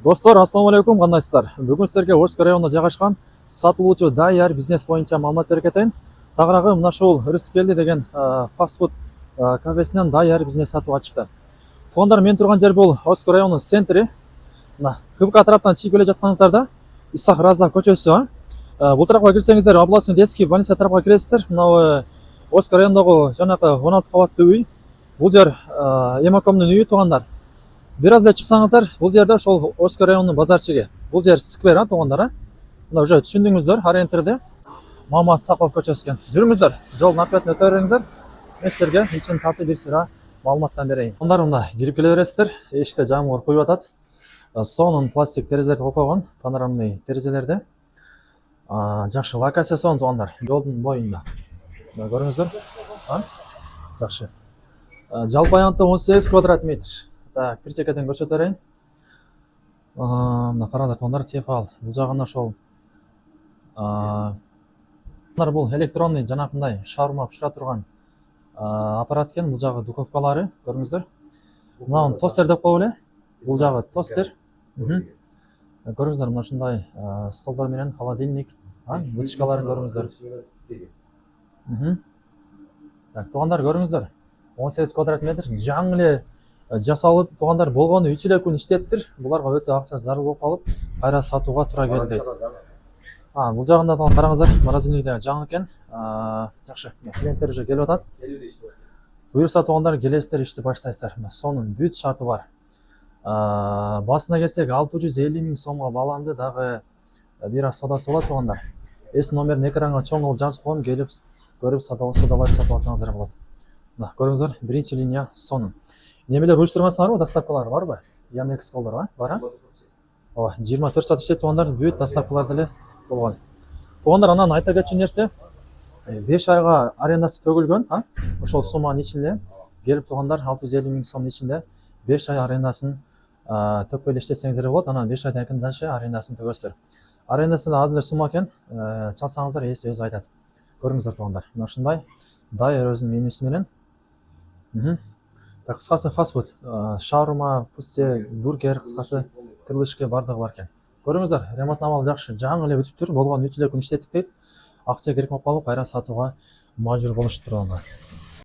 Достар, ассалаумалейкум, кандайсыздар? Бүгін сіздерге Орск районында жайгашкан сатылуучу даяр бизнес боюнча маалымат берип кетейин. Тагыраагы мына ушул Рыскелди деген фастфуд кафесинен даяр бизнес сатууга чыкты. Туугандар, мен турган жер бул Орск районунун центри. Мына КБК тараптан чыгып келе жатканыңыздарда Исах Раза көчөсү. Бул тарапка кирсеңиздер, областный детский больница тарапка киресиздер. Мына Орск районундагы жанакы 16 кабаттуу үй. Бул жер Эмакомдун үйү, туугандар. Бир аз эле чыксаңыздар, бул жерде ошол Орск районунун базарчыгы. Бул жер сквер, туугандар. Мына уже түшүндүңүздөр, ориентирди. Мамат Саков көчөсү экен. Жүрүңүздөр, жолдун апетин өтө бериңиздер. Мен силерге ичин тартып бир сыра маалыматтан берейин. Туугандар, мына кирип келе бересиздер. Эшикте жамгыр куюп атат. Сонун пластик терезелерди коюп койгон, панорамный терезелерди. Жакшы локация сонун, туугандар. Жолдун боюнда. Мына көрүңүздөр. Жакшы. Жалпы аянты 18 квадрат метр. Так, бир чекеден көрсөтө берейин. Мына караңыздар, туугандар, тефал. Бул жагына ошол бул электронный жанакындай шаурма пышыра турган аппарат экен. Бул жагы духовкалары, көрүңүздөр. Мына тостер деп коелу эле. Бул жагы тостер. Көрүңүздөр, мына ушундай столдор менен холодильник, вытяжкаларын көрүңүздөр. Так, туугандар, көрүңүздөр. 18 квадрат метр жаңы эле жасалып, туугандар, болгону 3 эле күн иштептир. Буларга өтө акча зарыл болуп калып, кайра сатууга туура келди дейт. Бул жагында да караңыздар, морозильникте жаңы экен. Жакшы, клиенттер уже келип атат. Буюрса, туугандар, келесиздер, ишти баштайсыздар. Сонун бүт шарты бар. Басына келсек 650 000 сомго баланды, дагы бир аз содасы болот, туугандар. Эс номерин экранга чоң кылып жазып коем, келип көрүп содалап сатып алсаңыздар болот. Мына көрүңүздөр, биринчи линия сонун. Немелер уюштургансыңарбы, доставкалар барбы? Яндекс колдор бар, 24 саат иштейт, туугандар, бүт доставкалар деле болгон. Туугандар, анан айта кетчү нерсе, 5 айга арендасы төгүлгөн, ошол сумманын ичинде келип, туугандар, 650 000 сомдун ичинде 5 ай арендасын төкпөй эле иштесеңиздер болот. Анан 5 айдан кийин дальше арендасын төгөсүздөр. Арендасы да аз эле сумма экен, чалсаңыздар эси өзү айтат. Көрүңүздөр, туугандар, мына ушундай дайыр өзүнүн менюсу менен. Так, кыскасы фастфуд, шаурма, пусте, бургер, кыскасы крылышка бардыгы бар экен. Көрүңүздөр, ремонтнамалы жакшы, жаңы эле бүтүптүр, болгону 3 эле күн иштеттик дейт. Акча керек болуп калып, кайра сатууга мажбур болуштур анда.